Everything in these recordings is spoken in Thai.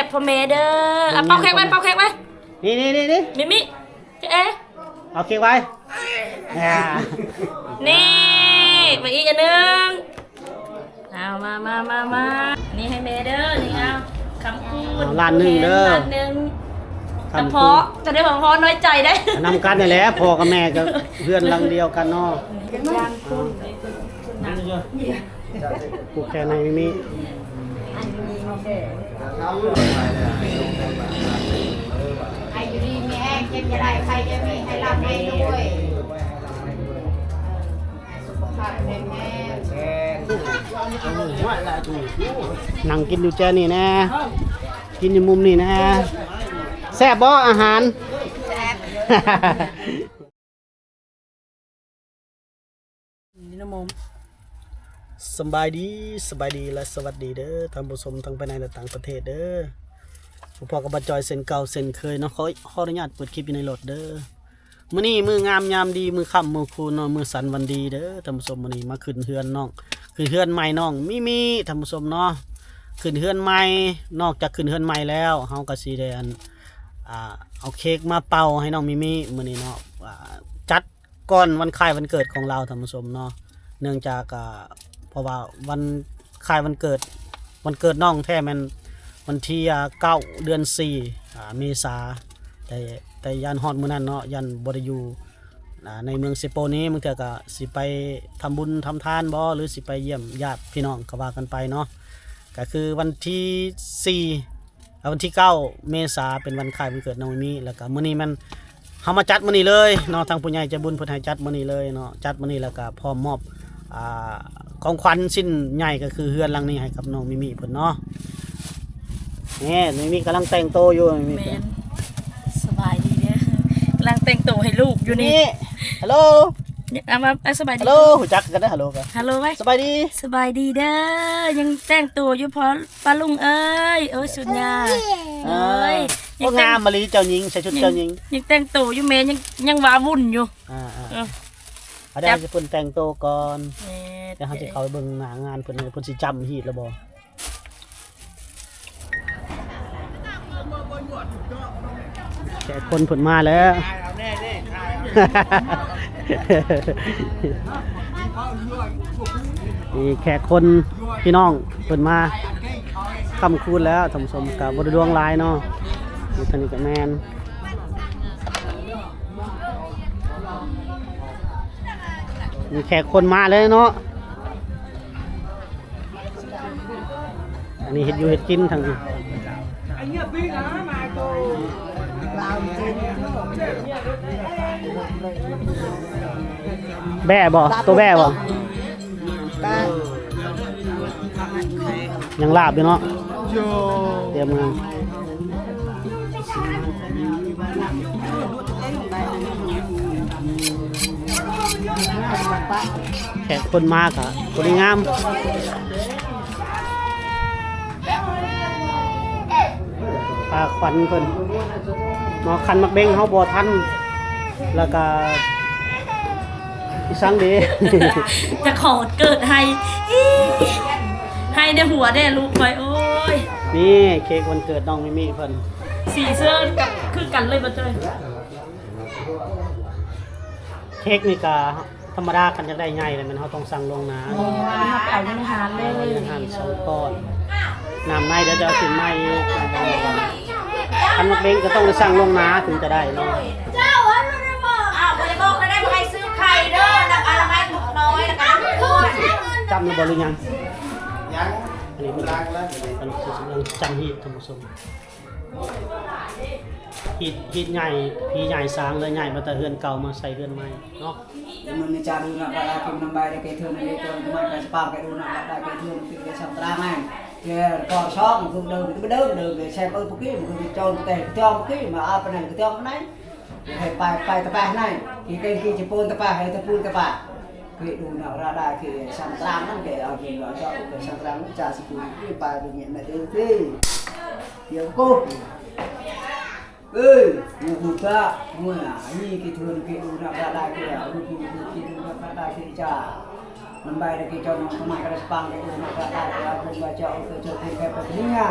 บพ่อแม่เด้อเป่าเค้กไว้เป่าเค้กไว้นี่มิจะเอ๊ะเอาเค้กไว้นี่มาอีกอันนึงเอามานี่ให้แม่เด้อนี่เอาคำพูดล้านหนึ่งเด้อล้านหนึ่งแต่พอจะได้พอน้อยใจได้นำกันนี่แหละพ่อกับแม่ก็เพื่อนรังเดียวกันเนาะผูกแขนในมิใครอยู่ดีมีแห้งเจ็บจะได้ใครจะมีให้รับให้ด้วยสุขภาพแข็งแรงนั่งกินอยู่แจนี่แน่กินอยู่มุมนี่แน่แซ่บบ่อาหารแซ่บนี่นะมมสบายดีและสวัสดีเด้อท่านผู้ชมทั้งภายในและต่างประเทศเด้อผู้พ่อกับบัจจอยเส้นเก่าเส้นเคยเนาะขออนุญาตเปิดคลิปอยู่ในรถเด้อมื้อนี้มื้องามยามดีมื้อค่ำมื้อคูณเนาะมื้อสันวันดีเด้อท่านผู้ชมมื้อนี้มาขึ้นเฮือนน้องขึ้นเฮือนใหม่น้องมีท่านผู้ชมเนาะขึ้นเฮือนใหม่นอกจากขึ้นเฮือนใหม่แล้วเฮาก็สิได้เอาเค้กมาเป่าให้น้องมิมื้อนี้เนาะจัดก่อนวันคล้ายวันเกิดของเราท่านผู้ชมเนาะเนื่องจากเพราะว่าวันคล้ายวันเกิดน้องแท้มันวันที่9 เดือน 4 เมษาแต่ยันฮอดมื้อนั้นเนาะยันบ่ได้อยู่ในเมืองเซโปนี้มึงเถอะก็สิไปทำบุญทำทานบ่หรือสิไปเยี่ยมญาติพี่น้องก็ว่ากันไปเนาะก็คือวันที่วันที่9 เมษาเป็นวันคล้ายวันเกิดน้องมีแล้วก็มื้อนี้มันเฮามาจัดมื้อนี้เลยเนาะทางผู้ใหญ่ใจบุญเพิ่นให้จัดมื้อนี้เลยเนาะจัดมื้อนี้แล้วก็พร้อมมอบของขวัญชิ้นใหญ่ก็คือเฮือนหลังนี้ให้กับน้องมิมิเพิ่นเนาะนี่มิมิกำลังแต่งโตอยู่มิมิสบายดีเนี่ยกำลังแต่งตัวให้ลูกอยู่นี่ฮัลโหลสบายดีฮัลโหลหูจักกันนะฮัลโหลกันฮัลโหลไว้สบายดีเด้อยังแต่งตัวอยู่พอป้าลุงเอ้ยสุดยอดงามมะลิเจ้าหญิงใส่ชุดเจ้าหญิงยังแต่งตัวอยู่แม่ยังว้าวุ่นอยู่เอาได้จะเพิ่นแต่งตัวก่อนเดี๋ยวเขาจะเข้าไปเบิ่งหน้างานเพิ่นสิจำฮีดแล้วบ่แขกคนเพิ่นมาแล้วนี่แขกคนพี่น้องเพิ่นมาค่ำคืนแล้วท่านผู้ชมกับบริดวงลายเนาะนี่ท่านนี้กับแมนมีแขกคนมาเลยเนาะอันนี้เห็ดอยู่เห็ดกินทางนี้แบ่บ่ตัวแบ่บ่ยังลาบอยู่เนาะเตรียมงานแขกคนมากอ่ะคนงามปลาขวัญเพิ่นเนาะคันมักเบ้งเฮาบ่ทันแล้วก็อีสังเด้ จะขอเกิดให้ในหัวได้ลูกคอยโอ้ยนี่เค้กวันเกิดน้องมิมิเพิ่นสีเสื้อกับคือกันเลยบ่เจ้ยเค้กนี่ก็ธรรมดากันจะได้ใหญ่เลยมันเขาต้องสั่งลงนะเอาในหารเลยอาหาร2 ก้อนน้ำในเดี๋ยวจะเอาถึงในคันมักเบ้งก็ต้องได้สั่งลงนะถึงจะได้เนาะเจ้าอันนั้นบอกบ่ได้บอกได้บ่ให้ซื้อไข่เด้อนักอะไรไม้ถูกน้อยแล้วก็จำในบริยังอันนี้มันจำฮีทธรรมสมฮีทใหญ่พีใหญ่สร้างเลยใหญ่มาแต่เฮือนเก่ามาใส่เฮือนใหม่เนาะมันมีจานนึงนะได้กินน้ำใบได้เกยเทือนได้เกินไม่ไปสปาไปดูนะได้เกยเทือนติดได้สับตราไม่เกยก่อช่องคือเดินไปเดินเกยแช่ปุ๊กกี้มันคือโจรแต่โจรปุ๊กกี้มาเอาไปไหนก็โจรไหนให้ไปตะปาไหนกี่เกยกี่จะปูนตะปาให้ตะปูนตะปาเกยดูนะเราได้เกยสับตรานั่นเกยเอาเกยเราชอบเกยสับตราจ่าสิบุญที่ไปดูเงี้ยนะเดี๋ยวที่เดี๋ยวกูนี่บุตรมัวนี่กิทุนกิดูนักได้กิเอาลูกกิดูนักได้กิจ่ามันไปได้กิจน้องสมัยกระสปังกิดูนักได้เอาคนว่าจะเอาเกิดเจอคนแก่แบบนี้อ่ะ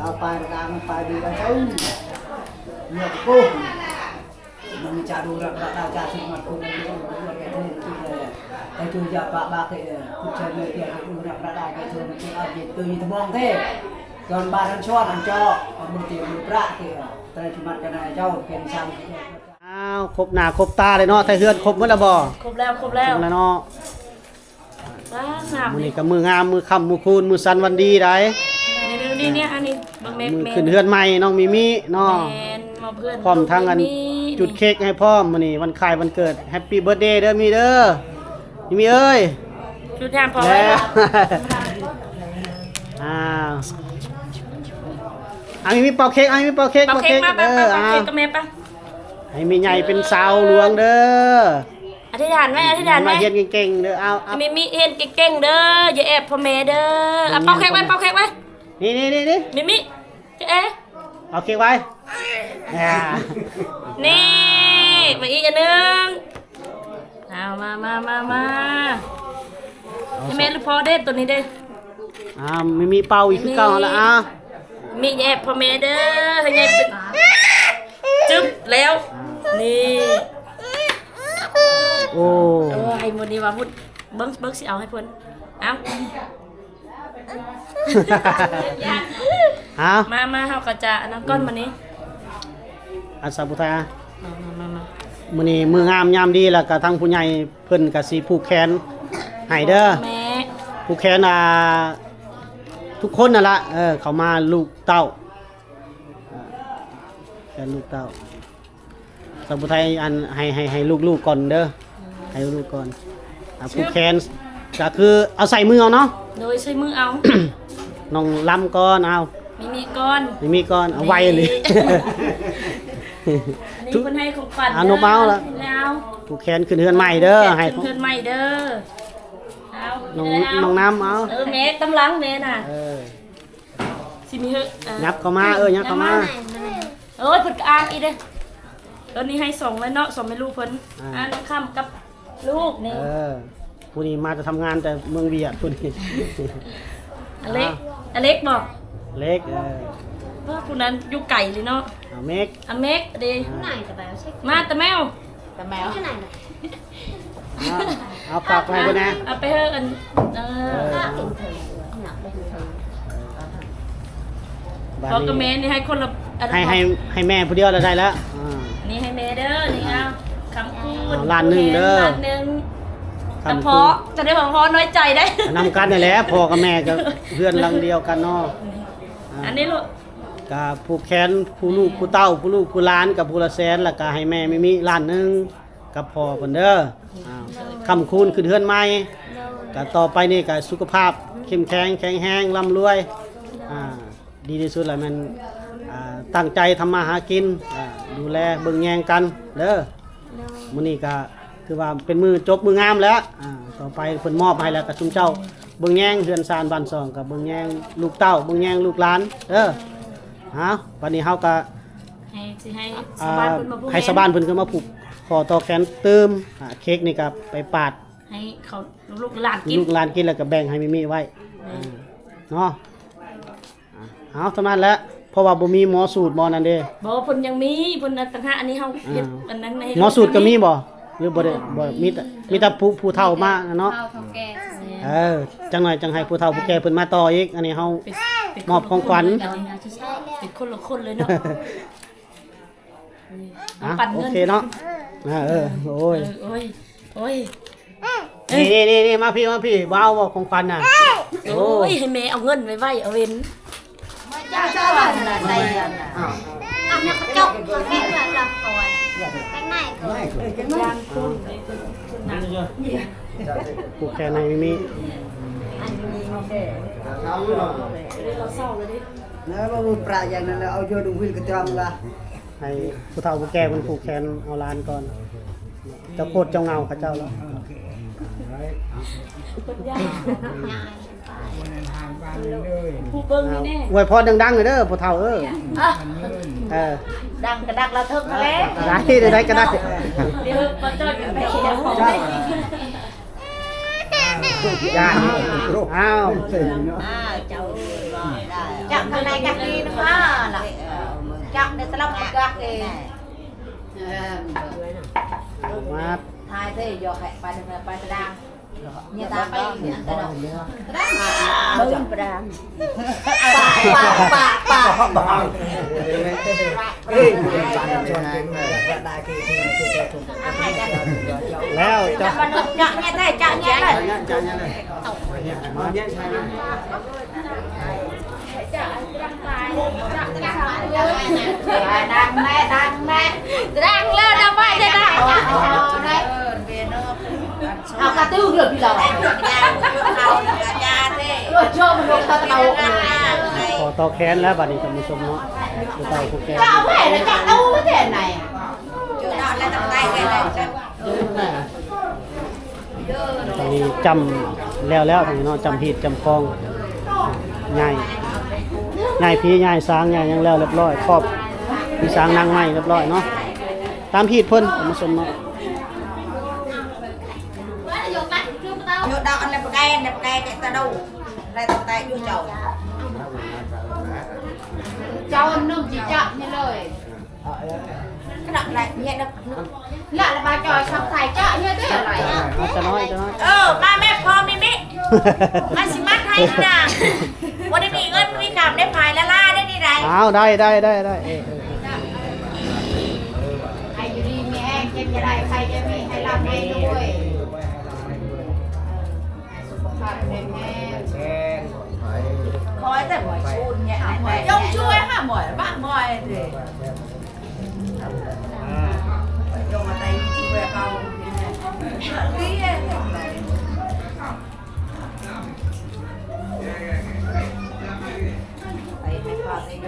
เอาไปกลางไปดีกันchung nhiều cô mình trả đủ rằng đã trả sinh hoạt cùng với những cái thứ cái thứ giờ ba cái cuộc chơi người tiền đủ rằng đã cái thứ mình chỉ ở việc từ như mong thế còn ba ăn cho một tiền một rạ thì tại chúng mặt cái này cho kèm sang อ้าวครบหน้าครบตาเลยเนาะไทยเฮือนครบหมดแล้วบ่ ครบแล้วครบแล้ว ครบแล้วเนาะ ว้างาม มื้อ นี่ นี้ก็มืองามมือค่ำมือคูณมือสันวันดีได้ นี่เนี่ยอันนี้เบิ่งแม่ มือ แม่ ขึ้นเฮือนใหม่น้องมิมิเนาะ แม่นมาเพื่อน พร้อมทั้งอันจุดเค้กให้พร้อมมื้อนี้วันคล้ายวันเกิดแฮปปี้เบิร์ธเดย์เด้อมีเด้อมีเอ้ย จุดยามพอไว้ แล้ว แล้ว อ้าวอันนี้มีเป่าเค้กอันนี้มีเป่าเค้ก เป่าเค้กมา เด้ เป่า อ เค้กกับแม่ปะ ให้มีใหญ่เป็นสาวหลวงเด้อ อธิษฐานไหมอธิษฐานไหม มาเฮ็ดเก่งๆเด้อเอา มีเอ็นเก่งๆเด้ออย่าแอบพ่อแม่เด้อเอาเป่าเค้กไว้เป่าเค้กไว้ นี่ มิจะเอ๊ะ เอาเค้กไว้อ่า นี่มาอีกอันหนึงเอามาให้แม่ลูกพ่อเด้ตัวนี้เด้ ไม่มีเป่าอีกคือเก่าแล้วอ่ะ มีแอบพ่อแม่เด้อให้ยายเป็นจึ๊บแล้วนี่ โอ้ โอ้ให้หมดนี้ว่าพูดเบิ้งสิเอาให้เพิ่นเอา ฮะ มาเฮาก็จะอันนั้นก้อนมานี้ อาสาพุทธา มา มื้อนี้มืองามยามดีแล้วก็ทางผู้ใหญ่เพิ่นก็สิผูกแขนให้เด้อ แม่ ผูกแขนทุกคนนั่นล่ะเขามาลูกเต้าแขนลูกเต้าสาพุทธาอันให้ลูกก่อนเด้อให้ลูกก่อนผูกแขนก็คือเอาใส่มือเอาเนาะ โดยใช้มือเอา น้องลำก่อนเอา มีก้อน ไม่มีก่อนเอาไว้เลย อันนี้เพิ่นให้ของขวัญ อ่ะนกเมาละ แล้ว ผูกแขนขึ้นเฮือนใหม่เด้อให้ เพื่อนใหม่เด้อเอา น้องน้ำเอา แม่ตำลังแม่น่ะ สิมีเฮอะ ยับเข้ามายับเข้ามา เอ้ยเพิ่นก็อ่านอีเด้อนี้ให้ส่งไว้เนาะส่งให้ลูกเพิ่นอ่านน้องค่ำกับลูกนี่ ผู้นี้มาจะทำงานแต่เมืองเวียดผู้นี้ อเล็กบอก เล็ก ว่าผู้นั้นอยู่ไก่เลยเนาะ เมก อเมกเด้ ไหนแต่แบบใช่ มาแต่แมว แต่แมวที่ไหนน่ะ เอาฝากไปคนนะ เอาไปเฮอะอันถ้าเห็นเธอหนักไปเธอ พอกระเมนนี่ให้คนละ ให้แม่ผู้เดียวแล้วได้แล้ว นี่ให้แม่เด้อนี่เอาคำพูด ล้านหนึ่งเด้อ ล้านหนึ่งแต่พอจะได้พอน้อยใจได้ นำกันนี่แหละพ่อกับแม่ก็เพื่อนรังเดียวกันเนาะ อันนี้ลูก กับผู้แขนผู้ลูกผู้เต้าผู้ลูกผู้หล้านกับผู้ละแสนแล้วก็ให้แม่ไม่มีล้านหนึงกับพ่อเพิ่นเด้อคำคูณขึ้นเฮือนใหม่ก็ต่อไปนี่ก็สุขภาพเข้มแข็งแข็งแรงร่ำรวยดีที่สุดแหละมันตั้งใจทำมาหากินดูแลเบิ่งแยงกันเด้อมื้อนี้ก็คือว่าเป็นมือจบมืองามแล้วต่อไปเพิ่นมอบให้แล้วกับชุมเจ้าเบิ่งแยงเฮือนซานบ้านซองกับเบิ่งแยงลูกเต้าเบิ่งแยงลูกหลานเด้อวันนี้เฮาก็ ให้สบานเพิ่นมาพูด ให้สบานเพิ่นก็มาผูกขอต่อแขนเติมเค้กนี่ก็ไปปาด ให้เขาลูกหลานกิน ลูกหลานกินแล้วก็แบ่งให้มิมิไว้เนาะเอาเท่านั้นแหละเพราะว่าบ่มีหมอสูตรหมอนั่นเด้ บอกว่าเพิ่นยังมีเพิ่นต่างหากอันนี้เฮาเฮ็ดอันนั้นใน หมอสูตรก็มีบ่หรือบ่ได้บ่มีแต่ผู้เฒ่ามาเนาะ ข้าวทองแก จังหน่อยจังให้ผู้เฒ่าผู้แก่เพิ่นมาต่ออีกอันนี้เฮา มอบของขวัญ เป็นคนละคนเลยเนาะ อ่ะ ปั่น โอ เงิน เคเนาะโอ้ย โอ้ย นี่มาพี่ว้าวบ่ของขวัญน่ะ โอ้ยให้แม่เอาเงินไว้เอาเว้น เจ้าอะไรใจอ่ะอันนี้จบแค่แบบหลับก่อนแค่ไหนก่อน ยานคุณนะ ผูกแขนให้มิมิ เราเศร้าเลยดิ Nếu mà một pra dạng này là ao cho đúng viên cái trong là ให้ผู้เฒ่าผู้แก่เพิ่นผูกแขนเอาหลานก่อนเจ้าโคตรเจ้าเงาเขาเจ้าแล้ว ผู้เบิ่งนี่แน่ อวยพรดังๆเลยเด้อผู้เฒ่าดังกระดักเราเทิงมาแล้ว ได้ก็ได้ เดี๋ยวมาจอดกันไปเดี๋ยวของ อ้าว เจ้า chọn thằng này cắt đi nữa là chọn để tao lọc cắt đi มา hai thế giờ hẹn bài được bài đàng nhà ta bay nhà ta đâu bưng đàng bà แล้วจ้ะ chọn nhà đây chọn nhà đây đang lên đâu vậy đây nàyเอากระติ้วเดือดพี่เราrồi cho mình một tàu ขอต่อแขนแล้วบัดนี้ท่านผู้ชมเนาะเต่าผู้แขน chọn phải là chọn đâu cái thể này à ตอนนี้จำแล้วทางนี้เนาะจำผิดจำคลองง่ายพี่ง่ายสร้างง่ายยังแล้วเรียบร้อยครอบพี่สร้างนางใหม่เรียบร้อยเนาะตามผิดเพิ่นท่านผู้ชมเนาะ vô đâu anh đẹp cây chạy ta đâu lại tao tay vô chậu cháu nương chỉ chọn như lời cái đậm này nhẹ đậm lại là bà trò xong thầy chọn như thế này จะน้อย มาแม่พอมีมิมาสิมัดให้นะวันนี้มีเงินมีกำได้พายละล่าได้ดีไร อ้าวได้ thầy vô đi mẹ em xem như này thầy cho mẹ hay làm ngay thôi khóiแต่หมอยชูนเนี่ยยงช่วยค่ะหมอยบ้าหมอยเลยยงมาได้ช่วยเขาดีเลยไปให้พ่อไ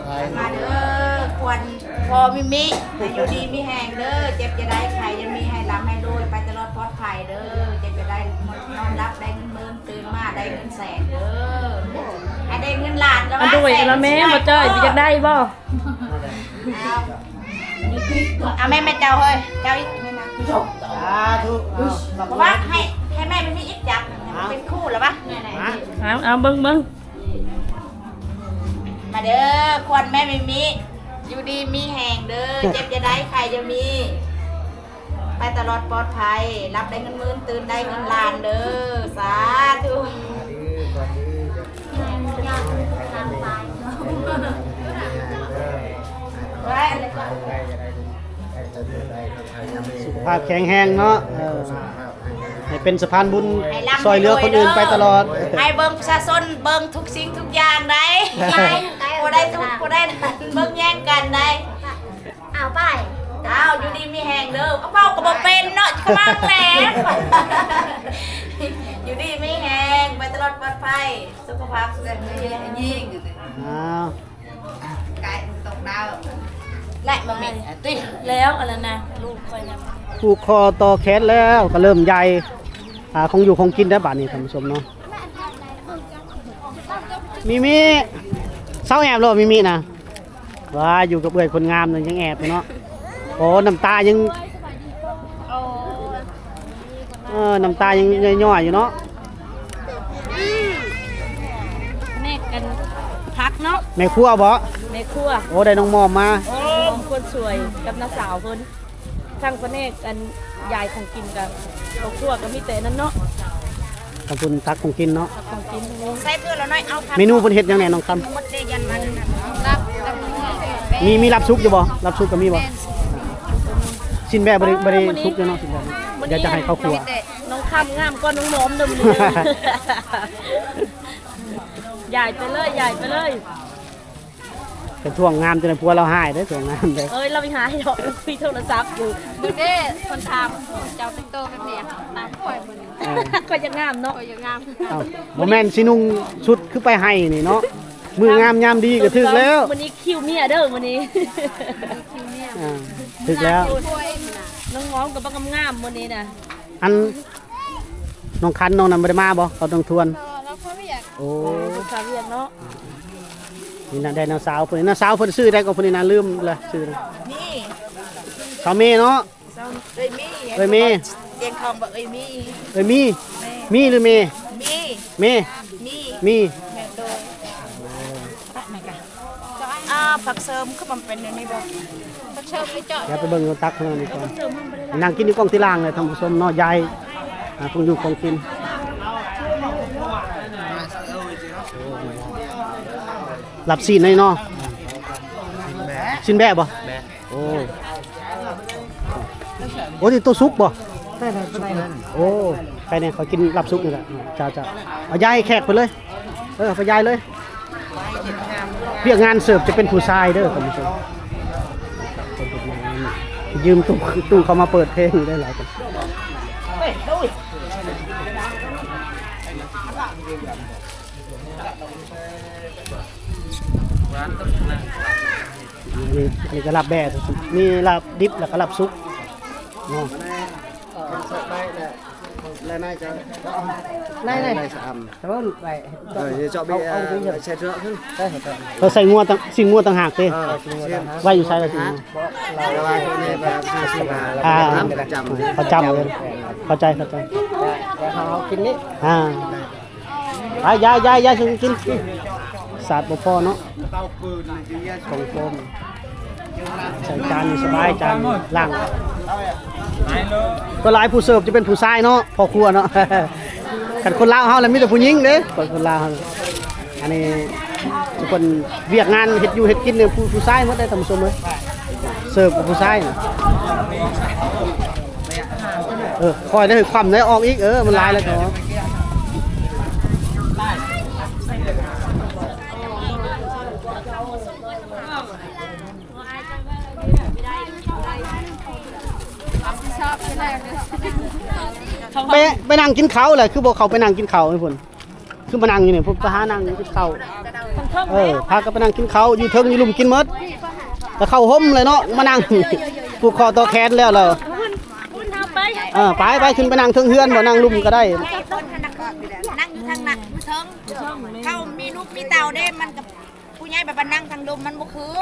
ด้มาเด้อควรพอมิอยู่ดีมีแหงเด้อเจ็บจะได้ใครจะมีให้รับให้ด้วยไปตลอดปลอดภัยเด้อเจ็บจะได้นอนรับได้เงินหมื่นตื่นมาได้เงินแสนเด้อให้ได้เงินล้านแล้ว อันด้วยละแม่มาจ้อยจะได้บ่ เอาแม่เจ้าเฮ้ยเจ้าอีกแม่มา สาธุ บอกว่าให้แม่เป็นที่อีกจับเป็นคู่หรอปะ เอาเบิ้ง มาเด้อควรแม่ไม่มีอยู่ดีมีแหงเด้อเจ็บจะได้ใครจะมีไปตลอดปลอดภัยรับได้เงินหมื่นตื่นได้เงินล้านเด้อสาธุไว้อะไรก่อน สุขภาพแข็งแรงเนาะให้เป็นสะพานบุญซอยเหลือคนอื่นไปตลอด ให้เบิ่งประชาชนเบิ่งทุกสิ่งทุกอย่างได้บ่ได้ทุกบ่ได้นั่นเบิ่งแย่งกันได้เอาไปเอาอยู่ดีมีแหงเด้อเอาเป้าก็บ่เป็นเนาะกำลังแหลมอยู่ดีมีแหงไปตลอดปลอดภัยสุขภาพแข็งแรงยิ่ง อ้าว ไก่ตกดาวและมามิติ แล้วอะไรนะลูกคอยนะ ผูกคอต่อแขนแล้วก็เริ่มใหญ่คงอยู่คงกินได้บัดนี้ท่านผู้ชมเนาะมีเศร้าแอบเลยมีนะว่าอยู่กับเอื้อยคนงามเลยยังแอบอยู่เนาะโอ้น้ำตายังน้ำตายังย่อยๆอยู่เนาะ แม่กันพักเนาะ ในครัวบ่ ในครัว โอ้ได้น้องมอมมา โอ้คนสวยกับน้าสาวเพิ่นทั้งพระเนกกันยายของกินกับครอบครัวก็มีแต่นั้นเนาะ ขอบคุณตักของกินเนาะ ของกิน ใส่เพื่อเราหน่อยเอา เมนูเพิ่นเฮ็ดหยังแหน่น้องคำ หมดเลยยันมันรับ มีรับซุปอยู่บ่รับซุปก็มีบ่ชิ้นแบบบ่ได้ซุปอยู่เนาะชิ้นแบบเดี๋ยวจะให้เข้าครัว น้องคำงามก็น้องหมอมเดิมเลยใหญ่ไปเลย เป็นช่วงงามจนพัวเราหายได้ช่วงงามได้ เอ้ยเราไปหาให้ดอกคุยโทรศัพท์อยู่ ดูเด้คนทำเจ้าเป็นโตเป็นเมียตามป่วยมัน ก็จะงามเนาะ ก็ยังงาม เอ้าบ่แม่นสินุ่งชุดคือไปให้นี่เนาะมืองามยามดีก็ถึกแล้ว วันนี้คิวเมียเด้อวันนี้ ถึกแล้ว น้องหอมกับบังงามวันนี้นะ อันน้องคันน้องนั้นบ่ได้มาบ่เขาต้องทวน เราเขาไม่อยาก โอ้ ลูกสาวเรียนเนาะ นี่น่ะได้น้าสาวเพิ่นน้าสาวเพิ่นซื้อได้ก็เพิ่นนี่น่ะลืมเลยซื้อ นี่ สาวเมย์เนาะ เอ้ยมี เอ้ยมี เตียงทองบอกเอ้ยมี เอ้ยมี แม่ มีหรือมี มี มี มี มี แม่โดยไหนกันผักเสริมก็มันเป็นในนี้บ่ผักเสริมไปเจาะ เดี๋ยวไปเบิ่งตักข้างนอกดีกว่านั่งกินอยู่กล้องที่ล่างเลยท่านผู้ชมเนาะยายคงอยู่ของกินหลับซีนเลยเนาะชิ้นแบะบ่โอ้ที่ตัวซุกบ่โอ้ไปเนี่ยเขากินหลับซุกนี่แหละจ้าเอายายแขกไปเลยไปยายเลยเรียกงานเสิร์ฟจะเป็นผู้ชายเด้อท่านผู้ชมยืมตู้เขามาเปิดเพลงได้หลายคนนี่ก็รับแบะมีรับดิบแล้วก็รับซุกเนาะnày tôi xài mua xin mua tăng hạt đi vay dù sai là xinเขาจำเลยเข้าใจเขากินนี่ยายกินสาดบ่พอเนาะของโฟมใส่จานสบายจานล่างก็หลายผู้เสิร์ฟจะเป็นผู้ชายเนาะพอครัวเนาะกันคนลาวเฮาแล้วมีแต่ผู้หญิงเด้คนลาวอันนี้ทุกคนเวียกงานเฮ็ดอยู่เฮ็ดกินเนี่ยผู้ชายหมดได้ท่านผู้ชมเลยเสิร์ฟกับผู้ชายคอยได้ความได้ออกอีกมันลายแล้วก็ไปนั่งกินข้าวเลยคือบอกเขาไปนั่งกินข้าวไอ้พุ่นคือมานั่งอยู่เนี่ยพุ่นไปหานั่งกินข้าวพากันไปนั่งกินข้าวอยู่เทิงอยู่ลุมกินมดแต่เข้าห่มเลยเนาะมานั่งผูกคอต่อแขนแล้วเลยไปขึ้นไปนั่งเทิงเฮือนบ่นั่งลุมก็ได้นั่งอยู่ทางหนักเทิงเขามีลูกมีเต่าได้มันกับผู้ใหญ่แบบนั่งทางดุมมันบ่คือ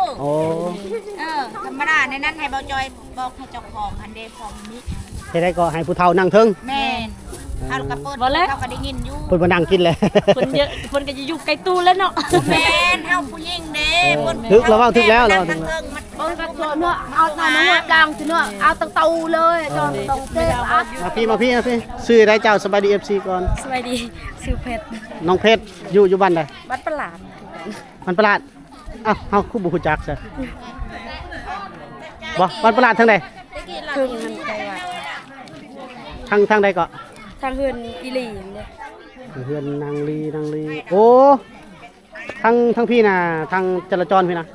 ธรรมดาในนั้นให้เบาจอยบอกให้เจ้าของอันเดของนี้ได้ก็ให้ผู้เฒ่านั่งเทิงแม่เอากระเปิดเขาก็ได้ยินอยู่เพิ่นมานั่งกินเลยคนเยอะคนก็จะอยู่ไกลตู้แล้วเนาะแม่เฮาผู้หญิงเด้ทึกแล้วว่าทึกแล้วเนาะมันก็เนาะเอาทางหัวดังสิเนาะเอาตั้งเตาเลยจนตรงเต้มาพี่ซื้อได้เจ้าสบายดี FC ก่อนสบายดีซื้อเพชรน้องเพชรอยู่บ้านใดบ้านประหลาดบ้านประหลาดเฮาคู่บ่ฮู้จักซะบ่บ้านประหลาดทางใดคือมันไกลว่ะทางใดก็ทางเฮือนอีหลีเนี่ยเฮือนนางลีโอ้ทางพี่น่ะทางจราจรพี่น่ะ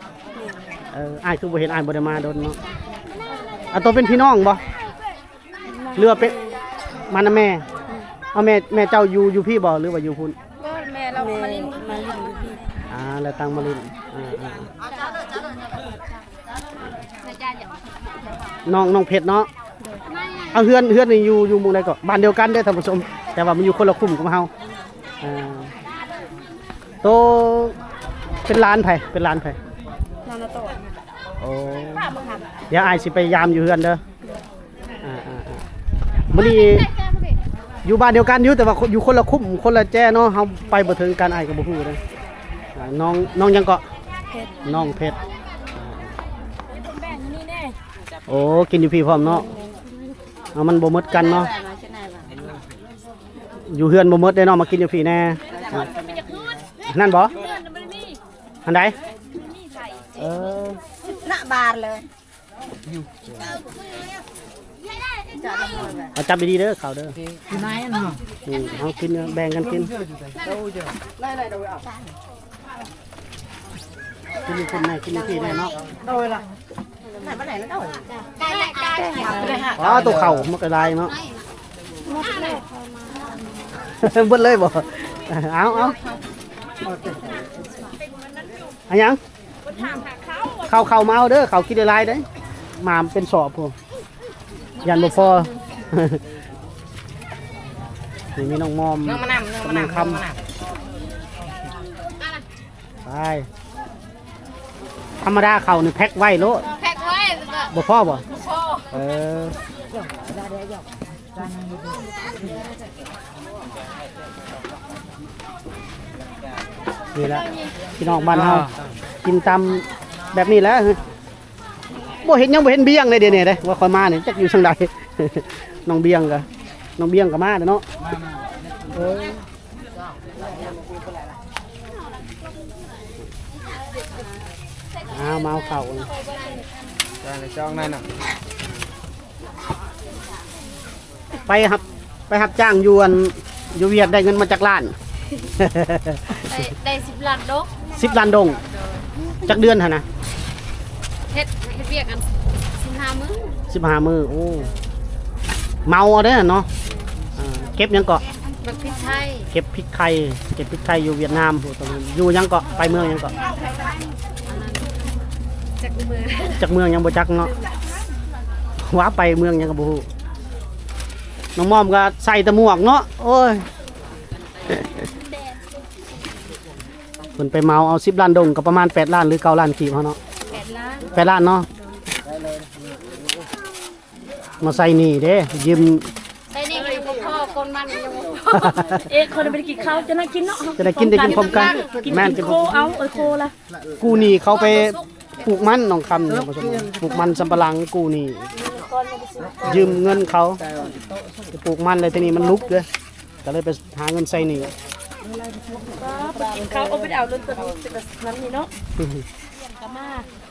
อ้ายคือบ่เห็นอ้ายบ่ได้มาโดนเนาะตัวเป็นพี่น้องบ่เรือเป็นมานะแม่แม่เจ้าอยู่พี่บ่หรือว่าอยู่พุ่นก็แม่เรามาลินอยู่พี่แล้วตังมาลินน้องเพชรเนาะเอาเฮือนนี่อยู่หมู่ใดก็บ้านเดียวกันเด้อท่านผู้ชมแต่ว่ามันอยู่คนละคุ้มกับเฮาโตเป็นร้านไผนอนโตโอ้เดี๋ยวอ้ายสิไปยามอยู่เฮือนเด้อมื้อนี้อยู่บ้านเดียวกันอยู่แต่ว่าอยู่คนละคุ้มคนละแจ้เนาะเฮาไปบ่ถึงกันอ้ายก็บ่ฮู้เด้อน้องยังก็น้องเพชรโอ้กินอยู่พี่พร้อมเนาะมันบ่หมดกันเนาะอยู่เฮือนบ่หมดได้เนาะมากินอยู่พี่แน่นั่นบ่อันใดหน้าบานเลยเอาจับดีๆเด้อข้าวเด้อกินไหนเนาะเอากินแบ่งกันกินกินคนไหนกินพี่แน่เนาะโดยล่ะไหนมาไหนแล้วโดยตัวเข่ามันก็ได้เนาะเบิ้ลเลยบ่เอาอันยังเข้ามาเอาเด้อเขากินได้ไรเด้มาเป็นสอบพวกยันบ่พอนี่มีน้องมอมน้องคำไปธรรมดาเขานี่แพ็คไว้โลบ่พอบ่ นี่แหละพี่น้องบ้านเฮากินตามแบบนี้แหล้วบ่เห็นยังบ่เห็นเบี้ยงเลยเดี๋ยวนี้เด้ว่าค่อยมานี่จักอยู่ทางใด น้องเบี้ยงก็มาเนาะเออมาเอาข้าวจ้องนั่นน่ะไปครับจ้างอยู่อยู่เวียดได้เงินมาจากล้าน ได้10 ล้านดอก 10 ล้านดงจักเดือนหั่นนะ เฮ็ดเวียกกัน15 มื้อ 15 มื้อโอ้เมาเอาเด้อเนาะเก็บหยังเกาะ บักพริกไทย เก็บพริกไทยอยู่เวียดนามผู้ตรงนั้นอยู่หยังเกาะไปเมืองหยังเกาะ จักมือ จากเมืองยังบ่จักเนาะว่าไปเมืองหยังก็บ่ฮู้น้องมอมก็ใส่แต่หมวกเนาะโอ้ยเพิ่นไปเมาเอา10 ล้านดงก็ประมาณ8 ล้านหรือ9 ล้านกีบเฮาเนาะ 8 ล้าน 8 ล้านเนาะมาใส่นี่เด้ยืม ได้นี่ก็ยังบ่พอคนมันก็ยังบ่พอคนไปกินข้าวจะน่ากินเนาะ จะได้กินพร้อมกันแม่น กิ จะ นโคเอาโคละ กูนี่เขาไปปลูกมันน้องคำเนี่ยผู้ชมปลูกมันสำปะหลังกูนี่ยืมเงินเขาไปปลูกมันเลยทีนี้มันลุกเลยก็เลยไปหาเงินใส่นี่ เขาเอาไปเอารถตัวนั้นนี่เนาะก็มา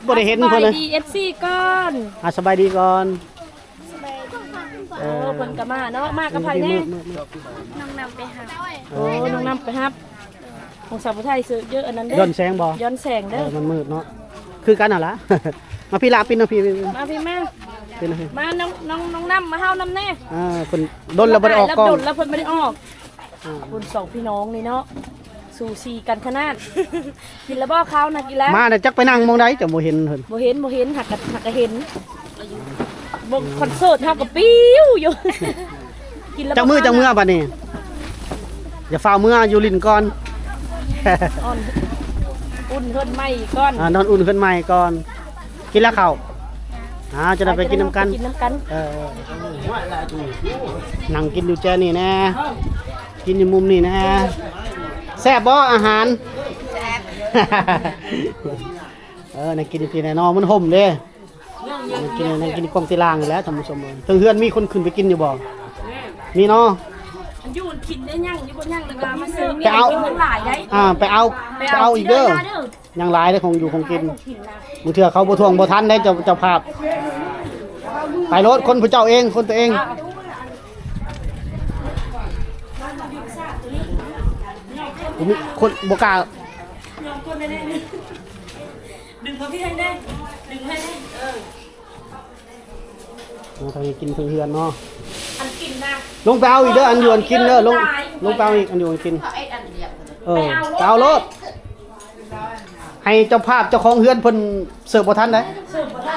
บ่ได้เห็นเพิ่นเลย ดี FC ก่อน สบายดีก่อน เพิ่นก็มาเนาะมากับไผแน่น้องนำไปหาโอ้น้องนำไปครับของสาวไทยซื้อเยอะอันนั้นเด้ ย้อนแสงบ่ ย้อนแสงเด้อ มันมืดเนาะคือกันน่ะล่ะ มาพี่ลาปินนะพี่ มาพี่แม่ ปินนะพี่ มาน้องนำมาเฮานำแน่ เพิ่นดนแล้วบ่ได้ออกกล้อง ดนแล้วเพิ่นบ่ได้ออกคุณสองพี่น้องนี่เนาะสู่ซีกันขนาด กินแล้วบ่ข้าวนะกินแล้ว มาน่ะจักไปนั่งมองใดจะบ่เห็นเพิ่น บ่เห็นหักกะเห็นบ่คอนเสิร์ตเฮาก็ปิ้วอยู่ กินแล้ว จักมือบัดนี้อย่าฟ้าวมืออยู่ลิ้นก่อน อ่อนอุ่นเพิ่นไหม้ก่อน นอนอุ่นขึ้นใหม่ก่อนกินแล้วข้าวจะได้ไปกินน้ำกัน กินน้ำกัน นั่งกินอยู่แจนี่แน่กินอยู่มุมนี่แน่แซ่บบ่อาหารแซ่บ นั่งกินอยู่ที่ไหนนอมันห่มเด้นั่งกินกองตีลางอยู่แล้วท่านผู้ชมถึงเฮือนมีคนขึ้นไปกินอยู่บ่มีเนาะ มันอยู่กินได้ยังอยู่บ่ยังแล้วก็มาซื้อ ไปเอา กินมันหลายได้ ไปเอาอีกเด้อยังหลายได้ของอยู่ของกินมือเถื่อเขาบ่ทวงบ่ทันได้เจ้าภาพไปรถคนผู้เจ้าเองคนตัวเองมีคนบ่กล้า ดึงพอพี่ให้ได้ดึงให้ได้ทางนี้กินเพื่อนเนาะ อันกินนะ ลงไปเอาอีกเด้ออันอยู่อันกินเด้อลงไปเอาอีกอันอยู่อันกินไปเอารถให้เจ้าภาพเจ้าของเฮือนเพิ่นเสิร์ฟบ่ทันได้ เสิร์ฟบ่ได้